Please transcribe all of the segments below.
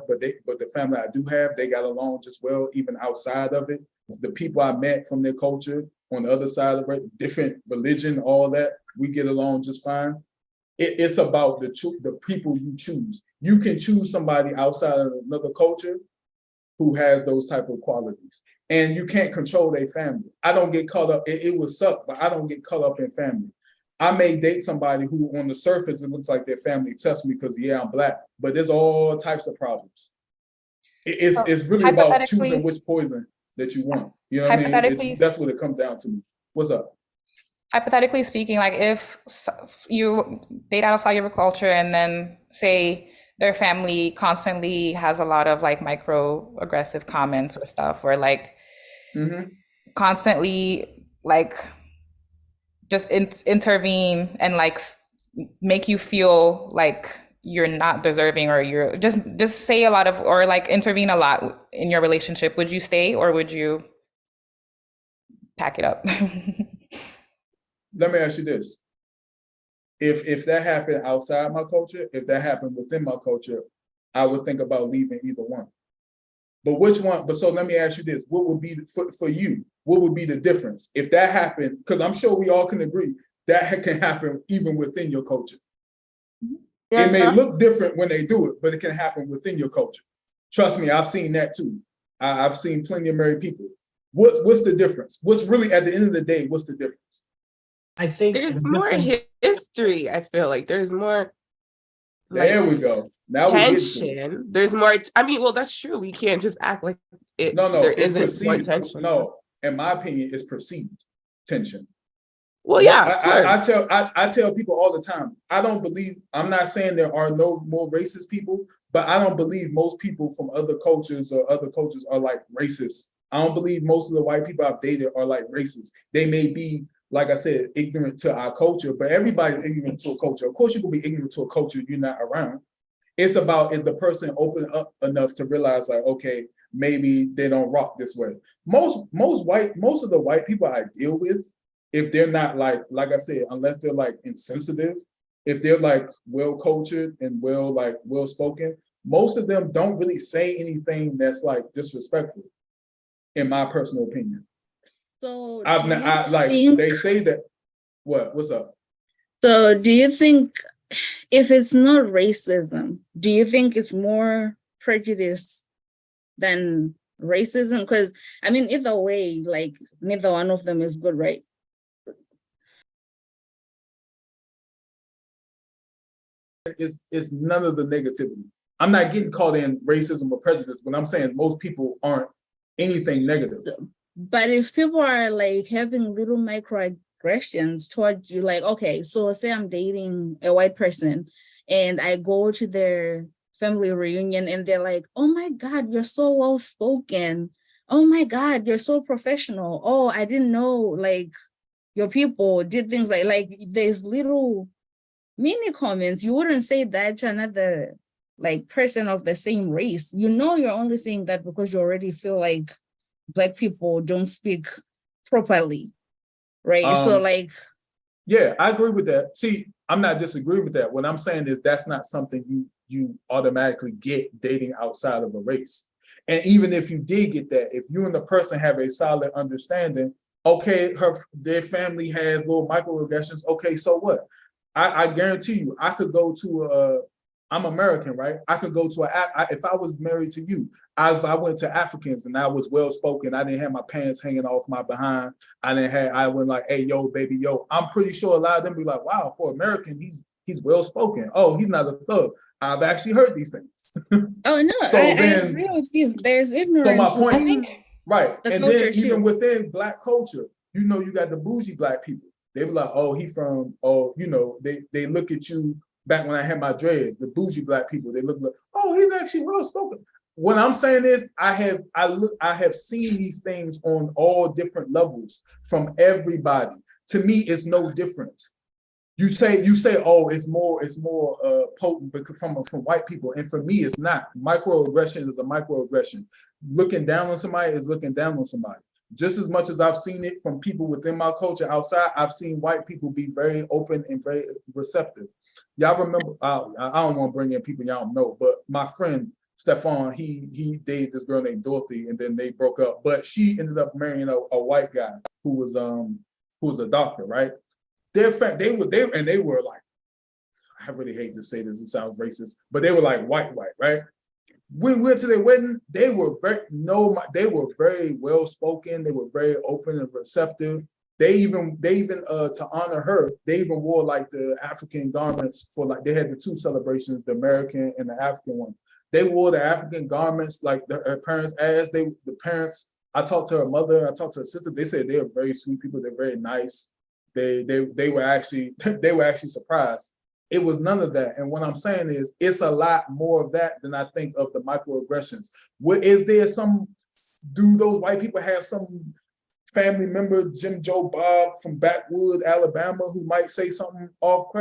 but the family I do have, they got along just well, even outside of it. The people I met from their culture on the other side of it, different religion, all that, we get along just fine. It's about the people you choose. You can choose somebody outside of another culture who has those type of qualities, and you can't control their family. I don't get caught up. It would suck, but I don't get caught up in family. I may date somebody who on the surface, it looks like their family accepts me because, yeah, I'm Black, but there's all types of problems. It's really about choosing which poison that you want. You know what I mean? That's what it comes down to me. What's up? Hypothetically speaking, like if you date outside your culture and then say their family constantly has a lot of like microaggressive comments or stuff, or like constantly like just intervene and like make you feel like you're not deserving, or you're just say a lot of, or like intervene a lot in your relationship, would you stay or would you pack it up? Let me ask you this. If that happened outside my culture, if that happened within my culture, I would think about leaving either one. But which one? But so let me ask you this. What would be, for you, what would be the difference? If that happened, because I'm sure we all can agree, that can happen even within your culture. Yeah, it may look different when they do it, but it can happen within your culture. Trust me, I've seen that too. I've seen plenty of married people. What's the difference? What's really, at the end of the day, what's the difference? I think there's more history. I feel like there's more. There we go. Now tension. There's more. I mean, well, that's true. We can't just act like it. No, there it's isn't perceived. more tension. No, in my opinion, it's perceived tension. Well, yeah, of course. I tell people all the time, I don't believe, I'm not saying there are no more racist people, but I don't believe most people from other cultures or other cultures are like racist. I don't believe most of the white people I've dated are like racist. They may be, like I said, ignorant to our culture, but everybody's ignorant to a culture. Of course, you can be ignorant to a culture you're not around. It's about if the person open up enough to realize, like, okay, maybe they don't rock this way. Most of the white people I deal with, if they're not like I said, unless they're like insensitive, if they're like well-cultured and well-spoken, most of them don't really say anything that's like disrespectful, in my personal opinion. So they say that, what's up? So do you think if it's not racism, do you think it's more prejudice than racism? Because I mean, either way, like neither one of them is good, right? It's none of the negativity. I'm not getting caught in racism or prejudice, but I'm saying most people aren't anything negative. But if people are like having little microaggressions towards you, like, okay, so say I'm dating a white person and I go to their family reunion and they're like, oh my God, you're so well spoken. Oh my God, you're so professional. Oh, I didn't know like your people did things like there's little mini comments. You wouldn't say that to another like person of the same race. You know, you're only saying that because you already feel like Black people don't speak properly, right? So like, yeah, I agree with that. See, I'm not disagreeing with that. What I'm saying is that's not something you automatically get dating outside of a race. And even if you did get that, if you and the person have a solid understanding, okay, their family has little microaggressions. Okay, so what? I guarantee you, I could go to I'm American, right? I could go to if I was married to you, if I went to Africans and I was well-spoken, I didn't have my pants hanging off my behind, I went like, hey, yo, baby, yo. I'm pretty sure a lot of them be like, wow, for American, he's well-spoken. Oh, he's not a thug. I've actually heard these things. Oh, no, I agree with you. There's ignorance. So my point, right. And then even too. within Black culture, you know, you got the bougie Black people. They be like, oh, you know, they look at you. Back when I had my dreads, the bougie Black people, they look like, oh, he's actually well spoken. What I'm saying is, I have seen these things on all different levels from everybody. To me, it's no different. You say, oh, it's more potent because from white people, and for me, it's not. Microaggression is a microaggression. Looking down on somebody is looking down on somebody. Just as much as I've seen it from people within my culture outside, I've seen white people be very open and very receptive. Y'all remember, I don't want to bring in people y'all don't know, but my friend Stefan, he dated this girl named Dorothy, and then they broke up. But she ended up marrying a white guy who was a doctor, right? They were like, I really hate to say this, it sounds racist, but they were like white, right? We went to their wedding. They were very well spoken. They were very open and receptive. They even to honor her, they even wore like the African garments for like they had the two celebrations, the American and the African one. They wore the African garments like her parents asked. The parents. I talked to her mother. I talked to her sister. They said they are very sweet people. They're very nice. They were actually surprised. It was none of that. And what I'm saying is it's a lot more of that than I think of the microaggressions. Do those white people have some family member, Jim Joe Bob from Backwood, Alabama, who might say something off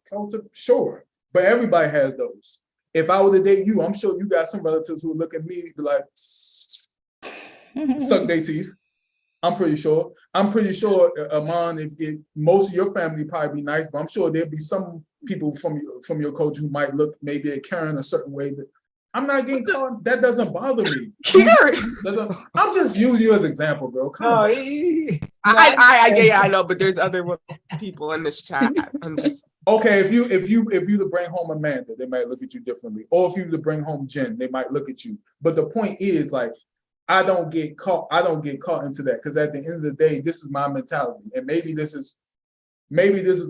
culture? Sure. But everybody has those. If I were to date you, I'm sure you got some relatives who would look at me and be like, suck their teeth. I'm pretty sure, Amon, if most of your family probably be nice, but I'm sure there'll be some people from your culture who might look maybe at Karen a certain way. That I'm not getting caught. That doesn't bother me. Karen, I'm just using you as an example, girl. Come on. I know, but there's other people in this chat. I'm just okay. If you to bring home Amanda, they might look at you differently, or if you to bring home Jen, they might look at you. But the point is, like, I don't get caught into that, because at the end of the day, this is my mentality. And maybe this is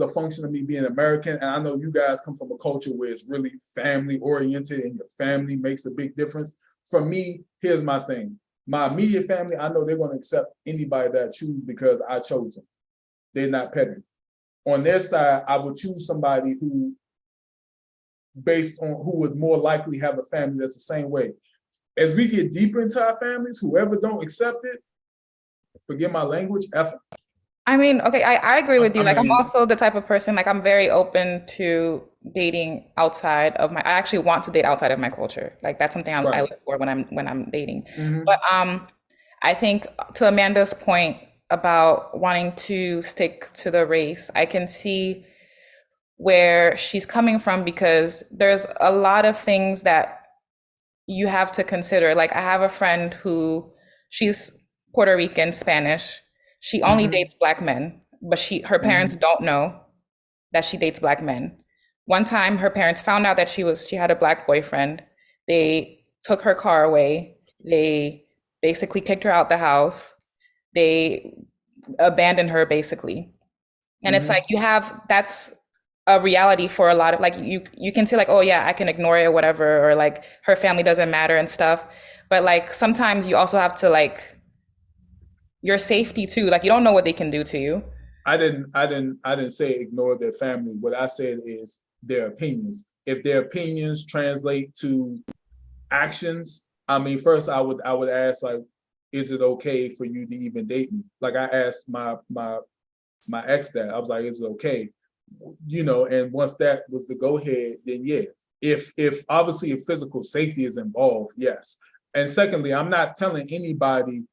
a function of me being American. And I know you guys come from a culture where it's really family oriented and your family makes a big difference. For me, here's my thing. My immediate family, I know they're going to accept anybody that I choose because I chose them. They're not petty. On their side, I would choose somebody who would more likely have a family that's the same way. As we get deeper into our families, whoever don't accept it, forget my language, F. I mean, okay, I agree with you. Like, I'm also the type of person, like, I'm very open to dating outside of I actually want to date outside of my culture. Like, that's something I look for when I'm dating. Mm-hmm. But I think to Amanda's point about wanting to stick to the race, I can see where she's coming from, because there's a lot of things that you have to consider. Like, I have a friend who, she's Puerto Rican, Spanish. She only dates Black men, but her parents don't know that she dates Black men. One time her parents found out that she had a Black boyfriend. They took her car away. They basically kicked her out the house. They abandoned her, basically. And it's like, that's a reality for a lot of, like, you can say like, oh yeah, I can ignore it or whatever, or like her family doesn't matter and stuff. But like, sometimes you also have to, like, your safety too. Like, you don't know what they can do to you. I didn't say ignore their family. What I said is their opinions. If their opinions translate to actions, I mean, first I would ask, like, is it okay for you to even date me? Like, I asked my ex that. I was like, is it okay? You know, and once that was the go ahead, then yeah. If obviously if physical safety is involved, yes. And secondly, I'm not telling anybody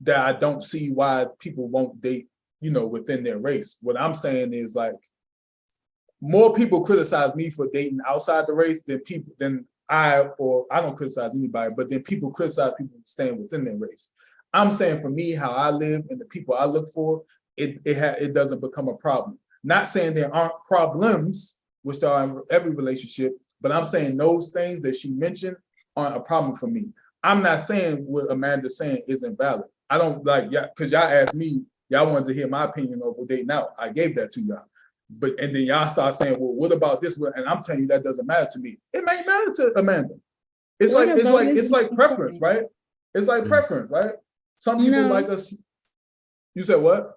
that I don't see why people won't date, you know, within their race. What I'm saying is, like, more people criticize me for dating outside the race than I don't criticize anybody, but then people criticize people staying within their race. I'm saying for me, how I live and the people I look for, it doesn't become a problem. Not saying there aren't problems, which there are in every relationship, but I'm saying those things that she mentioned aren't a problem for me. I'm not saying what Amanda's saying isn't valid. I don't like, yeah, because y'all asked me, y'all wanted to hear my opinion of dating out. I gave that to y'all. And then y'all start saying, well, what about this? And I'm telling you, that doesn't matter to me. It may matter to Amanda. It's like preference, right? It's like preference, right? Some people like us. You said what?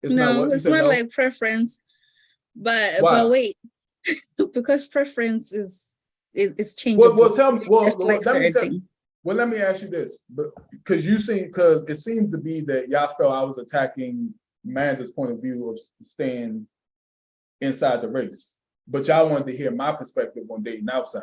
It's not like preference, but wait, because preference is changeable. Well, tell me. Let me ask you this, because it seems to be that y'all felt I was attacking Amanda's point of view of staying inside the race, but y'all wanted to hear my perspective on dating outside.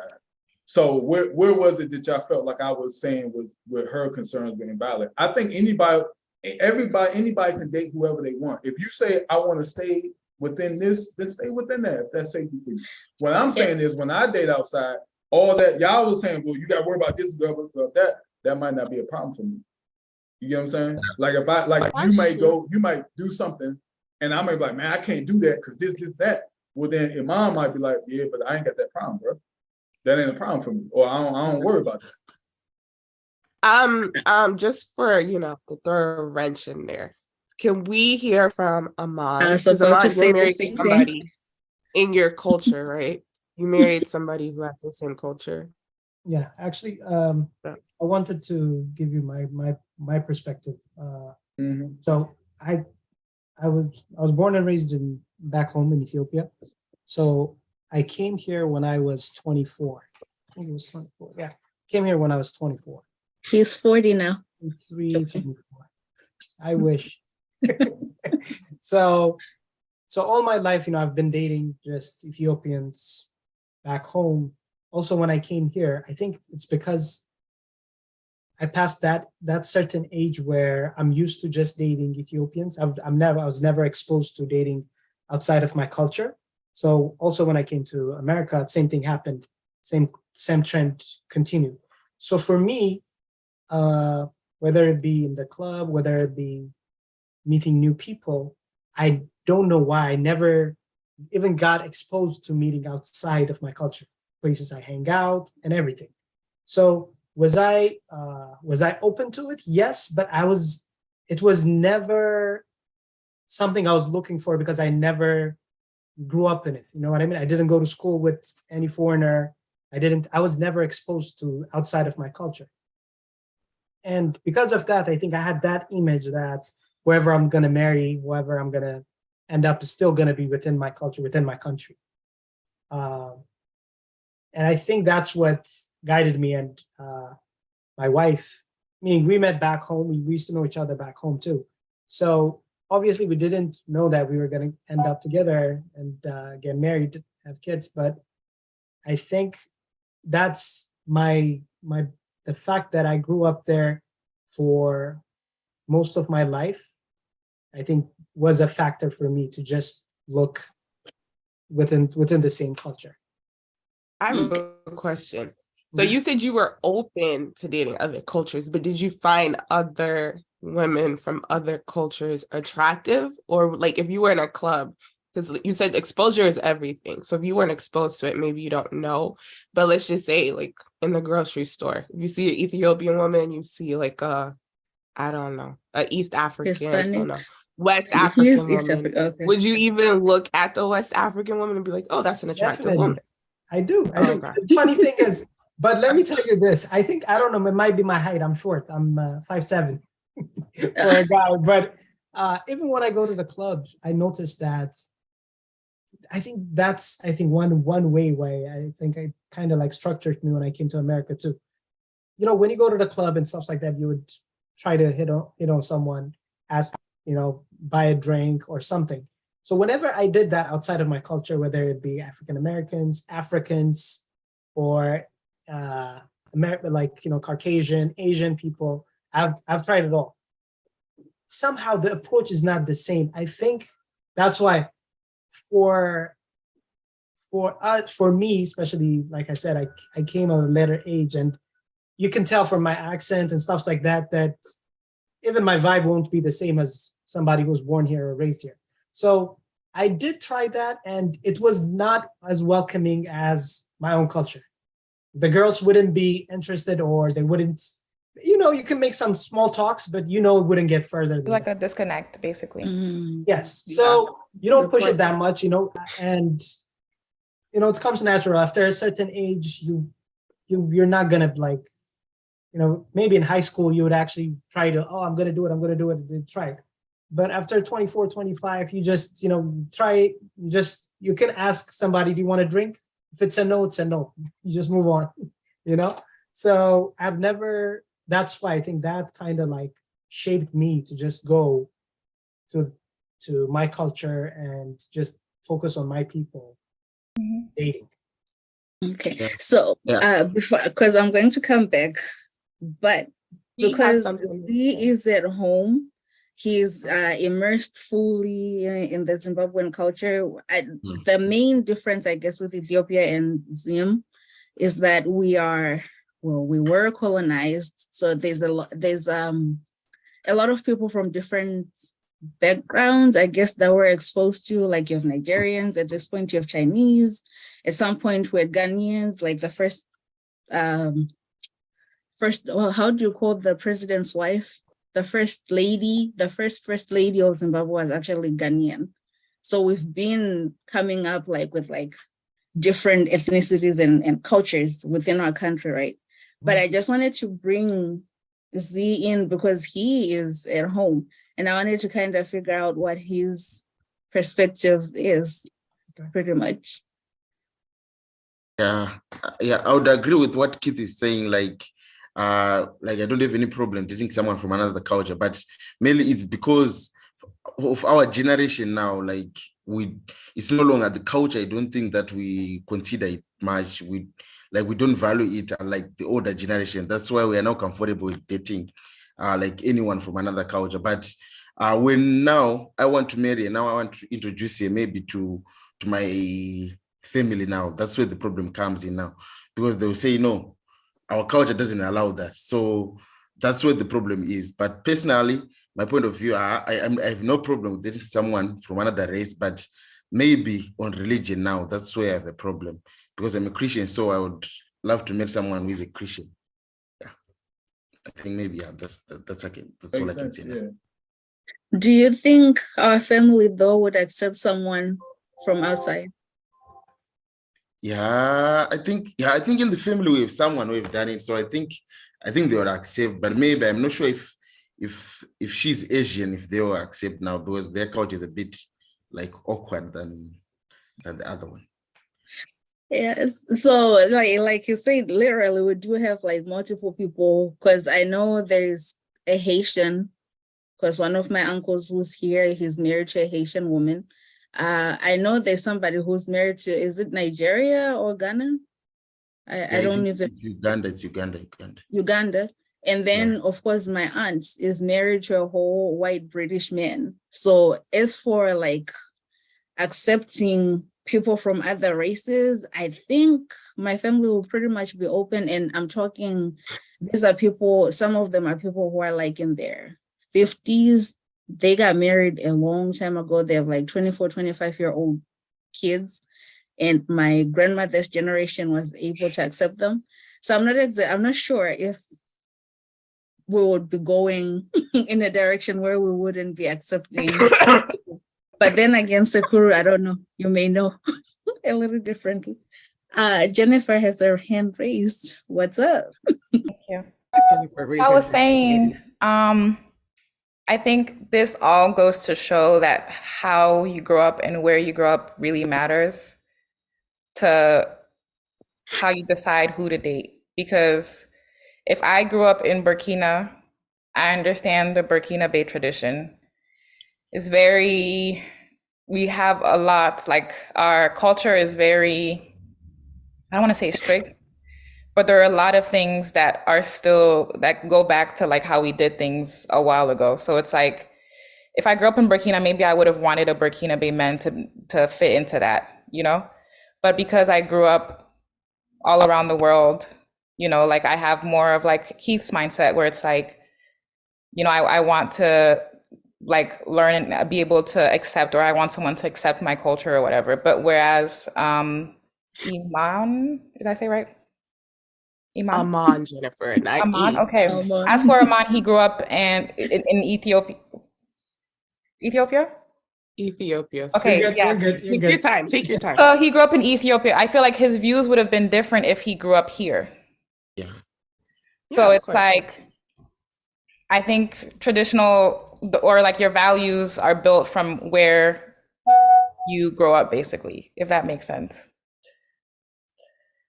So where was it that y'all felt like I was saying with her concerns being valid? I think anybody can date whoever they want. If you say I want to stay within this, then stay within that if that's safety for you. What I'm saying is, when I date outside, all that y'all was saying, well, you got to worry about this, about that. That might not be a problem for me. You get what I'm saying? Like if I like, you might do something, and I might be like, man, I can't do that because this, that. Well, then Imam might be like, yeah, but I ain't got that problem, bro. That ain't a problem for me, or I don't worry about that. Just for to throw a wrench in there, can we hear from Amon? I was about to say you're the married same to somebody in your culture, right? You married somebody who has the same culture. Yeah, actually, I wanted to give you my perspective. So I was born and raised back home in Ethiopia. So I came here when I was 24. I think it was 24. Yeah, came here when I was 24. He's 40 now. 24. I wish. So all my life, I've been dating just Ethiopians back home. Also, when I came here, I think it's because I passed that certain age where I'm used to just dating Ethiopians. I was never exposed to dating outside of my culture. So also when I came to America, same thing happened. Same trend continued. So for me, whether it be in the club, whether it be meeting new people, I don't know why I never even got exposed to meeting outside of my culture, places I hang out and everything. So was I open to it? Yes, but it was never something I was looking for because I never grew up in it. You know what I mean? I didn't go to school with any foreigner. I was never exposed to outside of my culture. And because of that, I think I had that image that whoever I'm going to marry, whoever I'm going to end up is still going to be within my culture, within my country. And I think that's what guided me and my wife. I mean, we met back home. We used to know each other back home too. So obviously we didn't know that we were going to end up together and get married, have kids. But I think that's the fact that I grew up there for most of my life, I think was a factor for me to just look within the same culture. I have a question. So you said you were open to dating other cultures, but did you find other women from other cultures attractive? Or like if you were in a club, because you said exposure is everything. So if you weren't exposed to it, maybe you don't know. But let's just say like in the grocery store, you see an Ethiopian woman, you see like I don't know, an East African, Hispanic? I don't know, West African woman. Okay. Would you even look at the West African woman and be like, oh, that's an attractive Definitely. woman? I do. Okay. The funny thing is, but let me tell you this. I don't know, it might be my height. I'm short. I'm 5'7" for a guy. But even when I go to the clubs, I notice that I think one way I think I kind of like structured me when I came to America too. When you go to the club and stuff like that, you would try to hit on someone, ask, buy a drink or something. So whenever I did that outside of my culture, whether it be African Americans, Africans, or Caucasian, Asian people, I've tried it all. Somehow the approach is not the same. I think that's why for me, especially, like I said, I came at a later age, and you can tell from my accent and stuff like that even my vibe won't be the same as somebody who was born here or raised here. So I did try that, and it was not as welcoming as my own culture. The girls wouldn't be interested, or they wouldn't, you can make some small talks, but it wouldn't get further than Like that. a disconnect, basically. Yes. So you don't push it that much, and it comes natural. After a certain age, you're not gonna like, maybe in high school you would actually try to, I'm gonna do it, and try it. But after 24, 25, you just, try it. You can ask somebody, do you want a drink? If it's a no, it's a no. You just move on, So that's why I think that kind of like shaped me to just go to my culture and just focus on my people dating. Okay. So because I'm going to come back, but because he is at home, he's immersed fully in the Zimbabwean culture. The main difference, I guess, with Ethiopia and Zim is that we were colonized. So there's a lot of people from different backgrounds, I guess, that were exposed to, like you have Nigerians, at this point you have Chinese, at some point we had Ghanaians, like the first, well, how do you call the president's wife? The first lady of Zimbabwe was actually Ghanaian. So we've been coming up like with like different ethnicities and cultures within our country, right? But I just wanted to bring Z in because he is at home, and I wanted to kind of figure out what his perspective is, pretty much. Yeah, I would agree with what Keith is saying. Like I don't have any problem dating someone from another culture, but mainly it's because of our generation now. Like it's no longer the culture. I don't think that we consider it much. We don't value it like the older generation. That's why we are now comfortable with dating like anyone from another culture. But when now I want to marry and now I want to introduce her maybe to my family now, that's where the problem comes in now, because they will say, no, our culture doesn't allow that. So that's where the problem is. But personally, my point of view, I have no problem with dating someone from another race, but maybe on religion now, that's where I have a problem, because I'm a Christian, so I would love to meet someone who is a Christian. Yeah, I think maybe that's okay. That's all I can say now. Do you think our family though would accept someone from outside? Yeah, I think in the family we have someone who have done it, so I think they would accept, but maybe I'm not sure if she's Asian, if they will accept now, because their culture is a bit like awkward than the other one. Yes. So like you said, literally we do have like multiple people, because I know there's a Haitian, because one of my uncles who's here, he's married to a Haitian woman. I know there's somebody who's married to, is it Nigeria or Ghana? I don't even. It's Uganda. Uganda. And then, of course, my aunt is married to a whole white British man. So as for like accepting people from other races, I think my family will pretty much be open. And I'm talking, these are people, some of them are people who are like in their 50s. They got married a long time ago. They have like 24, 25-year-old kids. And my grandmother's generation was able to accept them. So I'm not sure if we would be going in a direction where we wouldn't be accepting. But then again, Sekuru, I don't know. You may know a little differently. Jennifer has her hand raised. What's up? Thank you. I was saying, I think this all goes to show that how you grow up and where you grow up really matters to how you decide who to date. Because if I grew up in Burkina, I understand the Burkina Bay tradition. It's we have a lot, like our culture is very, I don't want to say strict, but there are a lot of things that are still, that go back to like how we did things a while ago. So it's like, if I grew up in Burkina, maybe I would have wanted a Burkina Bay man to fit into that, you know? But because I grew up all around the world, you know, like I have more of like Keith's mindset where it's like, you know, I want to like learn and be able to accept, or I want someone to accept my culture or whatever. But whereas Iman, did I say right? Aman, Jennifer, and I Aman, eat. okay. As for Aman, he grew up in Ethiopia. Ethiopia. Okay, You're yeah. good. Take your time. Take your time. So he grew up in Ethiopia. I feel like his views would have been different if he grew up here. Yeah. So Yeah, it's like, I think traditional, or like your values are built from where you grow up, basically, if that makes sense.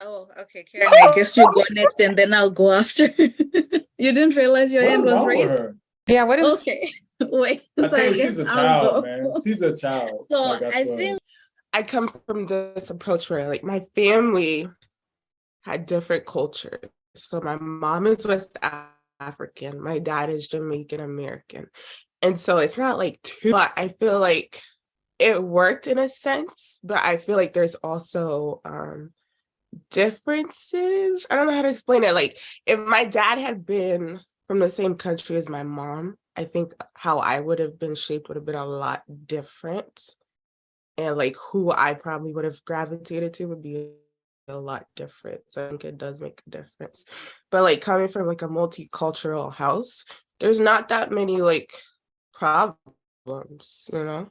Oh, okay, Karen, I guess you go next and then I'll go after. You didn't realize your hand What's was wrong with raised? her? Yeah, what is? Okay, wait. I tell you, guess she's a I'll child, go. man. She's a child. So Like, I think I come from this approach where like my family had different cultures. So my mom is West African, my dad is Jamaican American. And so it's not like too, but I feel like it worked in a sense, but I feel like there's also differences. I don't know how to explain it. Like if my dad had been from the same country as my mom, I think how I would have been shaped would have been a lot different. And like who I probably would have gravitated to would be a lot different. So I think it does make a difference. But like coming from like a multicultural house, there's not that many like problems, you know?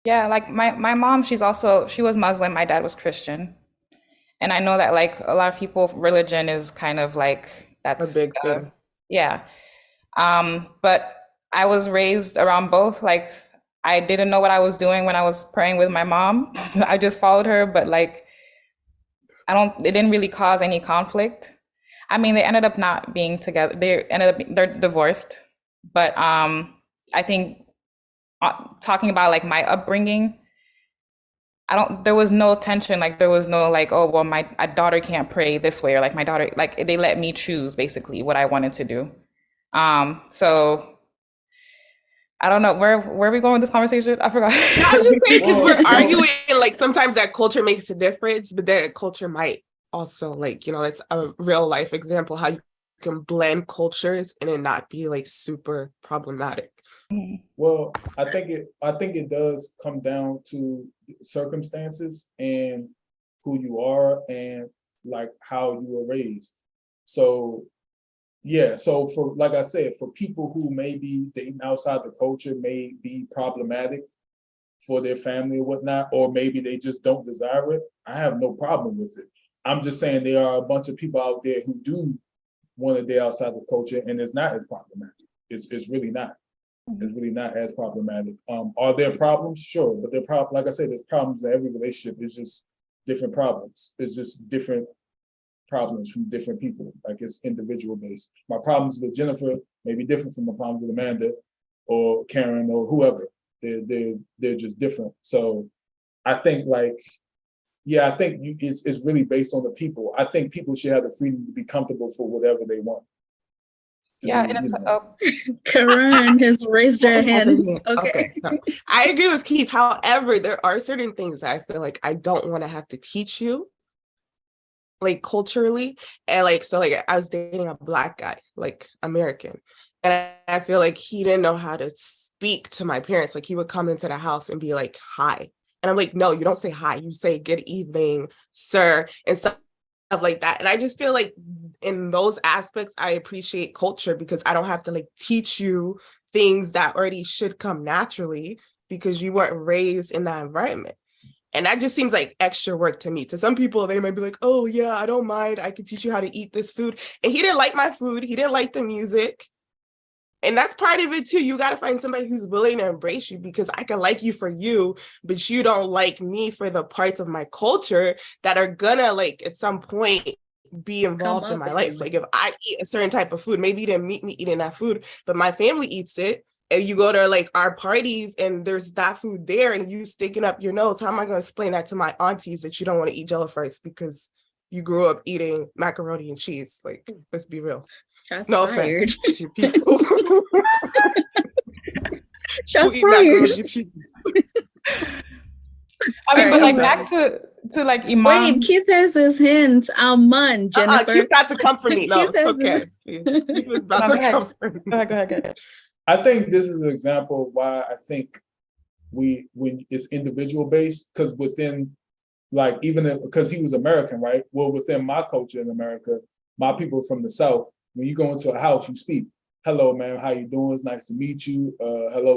Yeah, like my mom, she was Muslim, my dad was Christian. And I know that like a lot of people, religion is kind of like A big thing. yeah. But I was raised around both. Like I didn't know what I was doing when I was praying with my mom. I just followed her, but like it didn't really cause any conflict. I mean, they ended up not being together. They're divorced. But I think talking about like my upbringing, there was no tension. Like there was no like, oh, well, my daughter can't pray this way, or like my daughter, like they let me choose basically what I wanted to do. So I don't know where are we going with this conversation? I forgot. No, I'm just saying because we're Well, arguing like sometimes that culture makes a difference, but then culture might also like, you know, it's a real life example how you can blend cultures and it not be like super problematic. Well, I think it does come down to circumstances and who you are and like how you were raised. So yeah, so for like I said, for people who may be dating outside the culture may be problematic for their family or whatnot, or maybe they just don't desire it. I have no problem with it. I'm just saying there are a bunch of people out there who do want to date outside the culture, and it's not as problematic. It's really not. It's really not as problematic. Are there problems? Sure, but like I said, there's problems in every relationship. It's just different problems. It's just different problems from different people. Like it's individual based. My problems with Jennifer may be different from my problems with Amanda or Karen or whoever. They're just different. So I think like, yeah, I think it's really based on the people. I think people should have the freedom to be comfortable for whatever they want. Yeah, and it's Karen has raised her hand. Okay, so I agree with Keith. However, there are certain things I feel like I don't want to have to teach you, like culturally. And like, so like I was dating a Black guy, like American. And I feel like he didn't know how to speak to my parents. Like he would come into the house and be like, hi. And I'm like, no, you don't say hi. You say good evening, sir, and stuff like that. And I just feel like in those aspects, I appreciate culture because I don't have to like teach you things that already should come naturally because you weren't raised in that environment. And that just seems like extra work to me. To some people, they might be like, oh yeah, I don't mind. I could teach you how to eat this food. And he didn't like my food. He didn't like the music. And that's part of it too. You got to find somebody who's willing to embrace you because I can like you for you, but you don't like me for the parts of my culture that are gonna like at some point be involved in my life. Like if I eat a certain type of food, maybe you didn't meet me eating that food, but my family eats it. And you go to like our parties and there's that food there and you sticking up your nose. How am I going to explain that to my aunties that you don't want to eat jello fries because you grew up eating macaroni and cheese? Like, let's be real. Shots no fired. offense to people. Shots fired. I mean, but like back to like Imam. Wait, Keith has his hand. Man, Jennifer. Keith got to come for me. No, it's okay. Keith was about to come for me. Go ahead. I think this is an example of why I think when it's individual based, because within like because he was American, right? Well, within my culture in America, my people from the South, when you go into a house, you speak. Hello, man. How you doing? It's nice to meet you. Hello.